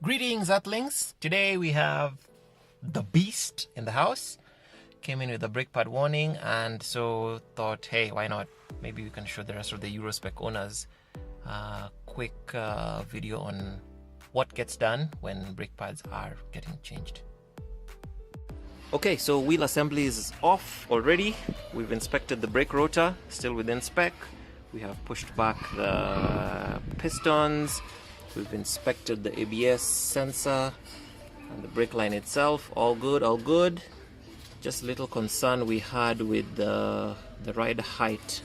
Greetings, Earthlings! Today we have the beast in the house. Came in with a brake pad warning, and so thought, hey, why not? Maybe we can show the rest of the Eurospec owners a quick video on what gets done when brake pads are getting changed. Okay, so wheel assembly is off already. We've inspected the brake rotor, still within spec. We have pushed back the pistons. We've inspected the ABS sensor and the brake line itself. All good, all good. Just a little concern we had with the ride height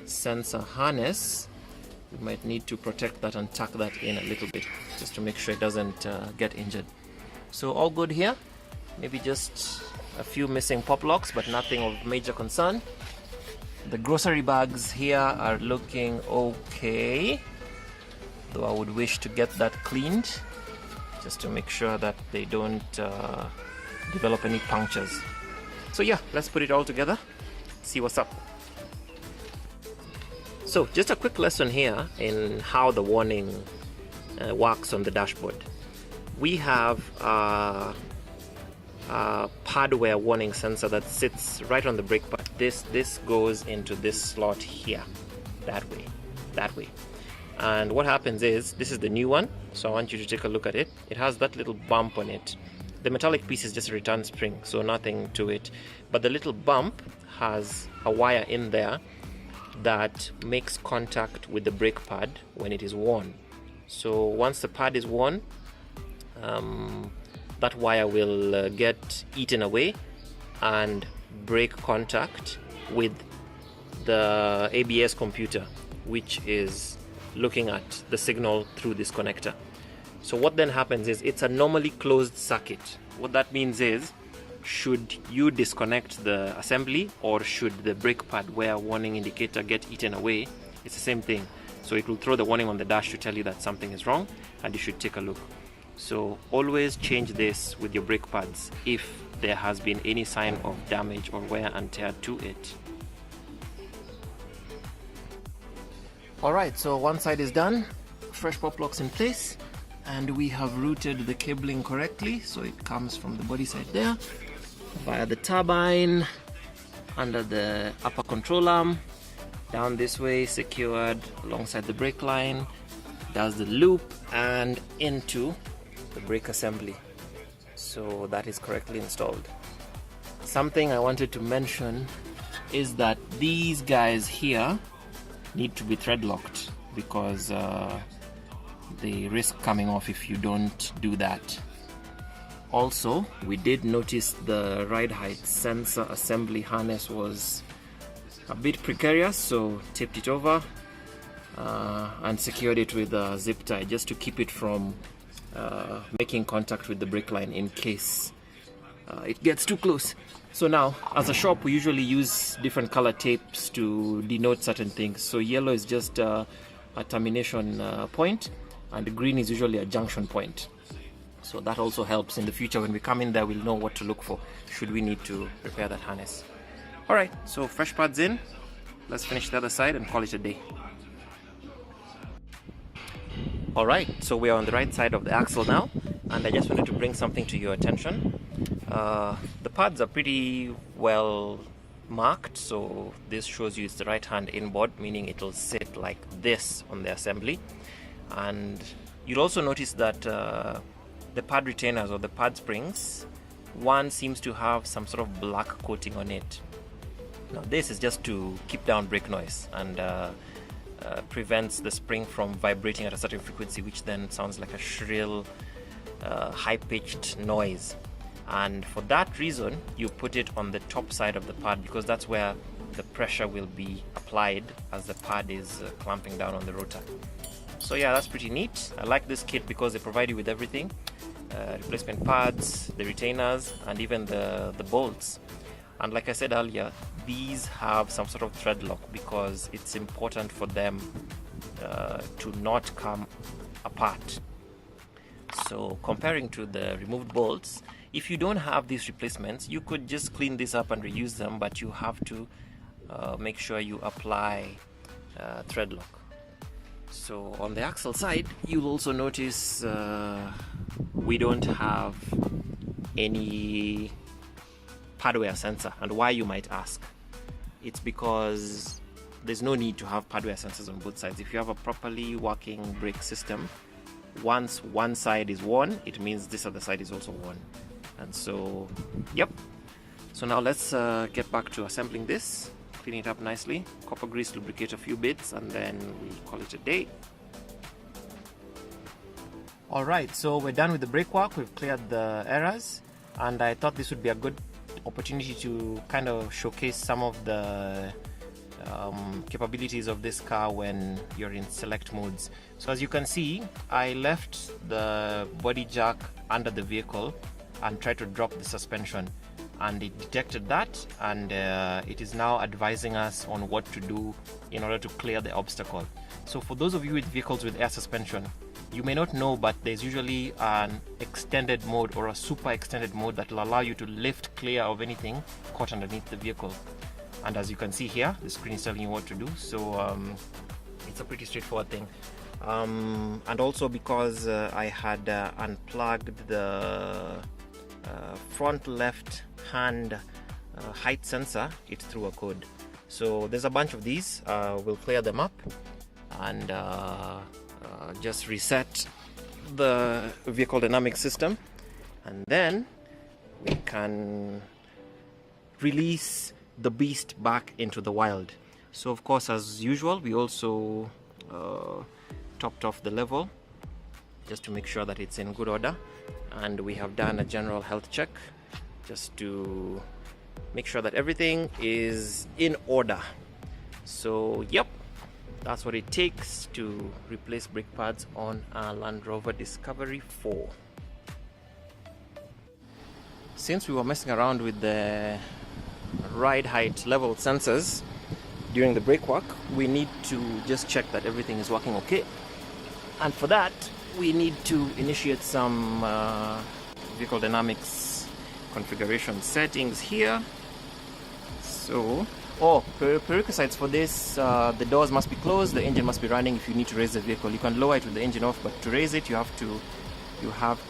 sensor harness. We might need to protect that and tuck that in a little bit just to make sure it doesn't get injured. So all good here. Maybe just a few missing pop locks, but nothing of major concern. The grocery bags here are looking okay, though I would wish to get that cleaned just to make sure that they don't develop any punctures. So yeah, let's put it all together, see what's up. So just a quick lesson here in how the warning works on the dashboard. We have a pad wear warning sensor that sits right on the brake pad. This goes into this slot here, that way. And what happens is, this is the new one, so I want you to take a look at it. It has that little bump on it. The metallic piece is just a return spring, so nothing to it. But the little bump has a wire in there that makes contact with the brake pad when it is worn. So once the pad is worn, that wire will get eaten away and break contact with the ABS computer, which is looking at the signal through this connector. So what then happens is, it's a normally closed circuit. What that means is, should you disconnect the assembly or should the brake pad wear warning indicator get eaten away, it's the same thing. So it will throw the warning on the dash to tell you that something is wrong and you should take a look. So always change this with your brake pads if there has been any sign of damage or wear and tear to it. Alright, so one side is done, fresh pop locks in place, and we have routed the cabling correctly, so it comes from the body side there, via the turbine, under the upper control arm, down this way, secured alongside the brake line, does the loop, and into the brake assembly. So that is correctly installed. Something I wanted to mention is that these guys here need to be thread locked, because they risk coming off if you don't do that. Also, we did notice the ride height sensor assembly harness was a bit precarious, so taped it over and secured it with a zip tie just to keep it from making contact with the brake line in case it gets too close. So now, as a shop, we usually use different color tapes to denote certain things. So yellow is just a termination point, and green is usually a junction point. So that also helps in the future. When we come in there, we'll know what to look for should we need to repair that harness. Alright, so fresh pads in. Let's finish the other side and call it a day. Alright, so we are on the right side of the axle now, and I just wanted to bring something to your attention. The pads are pretty well marked, so this shows you it's the right hand inboard, meaning it'll sit like this on the assembly. And you'll also notice that the pad retainers or the pad springs, one seems to have some sort of black coating on it. Now this is just to keep down brake noise and prevents the spring from vibrating at a certain frequency, which then sounds like a shrill, high-pitched noise. And for that reason, you put it on the top side of the pad, because that's where the pressure will be applied as the pad is clamping down on the rotor. So yeah, that's pretty neat. I like this kit because they provide you with everything. Replacement pads, the retainers, and even the bolts. And like I said earlier, these have some sort of thread lock because it's important for them to not come apart. So comparing to the removed bolts, if you don't have these replacements, you could just clean this up and reuse them, but you have to make sure you apply thread lock. So on the axle side, you'll also notice we don't have any pad wear sensor. And why, you might ask? It's because there's no need to have pad wear sensors on both sides. If you have a properly working brake system, once one side is worn, it means this other side is also worn. And so, yep. So now let's get back to assembling this, clean it up nicely, copper grease, lubricate a few bits, and then we call it a day. Alright, so we're done with the brake work, we've cleared the errors, and I thought this would be a good opportunity to kind of showcase some of the capabilities of this car when you're in select modes. So as you can see, I left the body jack under the vehicle and tried to drop the suspension, and it detected that, and it is now advising us on what to do in order to clear the obstacle. So for those of you with vehicles with air suspension, you may not know, but there's usually an extended mode or a super extended mode that will allow you to lift clear of anything caught underneath the vehicle. And as you can see here, the screen is telling you what to do. So it's a pretty straightforward thing. And also because I had unplugged the front left hand height sensor, it threw a code. So there's a bunch of these. We'll clear them up and just reset the vehicle dynamic system, and then we can release the beast back into the wild. So of course, as usual, we also topped off the level just to make sure that it's in good order, and we have done a general health check just to make sure that everything is in order. So yep, that's what it takes to replace brake pads on a Land Rover Discovery 4. Since we were messing around with the ride height level sensors during the brake work, we need to just check that everything is working okay. And for that, we need to initiate some vehicle dynamics configuration settings here. So, prerequisites for this, the doors must be closed, the engine must be running. If you need to raise the vehicle, you can lower it with the engine off, but to raise it, you have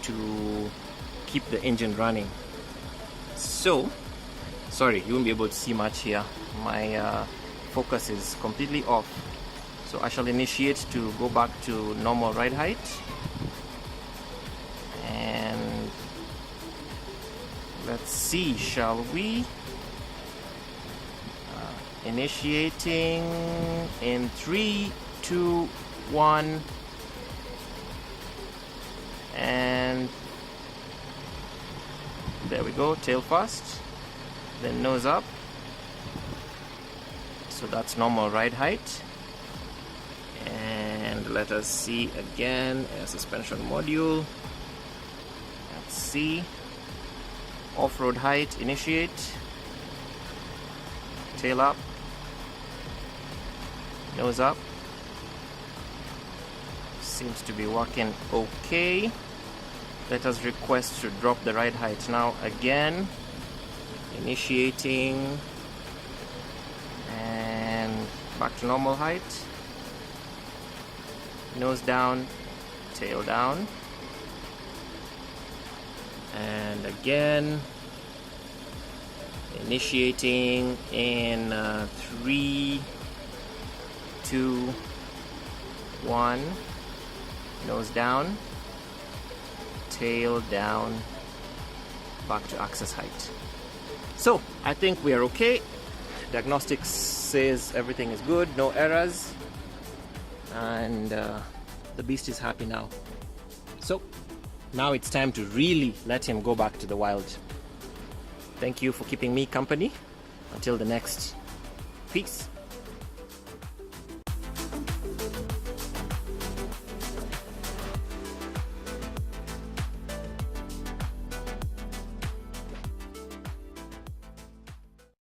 to keep the engine running. So, sorry, you won't be able to see much here. My focus is completely off. So I shall initiate to go back to normal ride height. And let's see, shall we? Initiating in 3, 2, 1, and there we go. Tail first, then nose up. So that's normal ride height. And let us see again, air suspension module. Let's see, off-road height, initiate, tail up, nose up. Seems to be working okay. Let us request to drop the ride height now again, initiating, and back to normal height. Nose down, tail down, and again initiating in 3, 2, 1, nose down, tail down, back to access height. So I think we are okay. Diagnostics says everything is good, no errors, and the beast is happy now. So now it's time to really let him go back to the wild. Thank you for keeping me company. Until the next. Peace.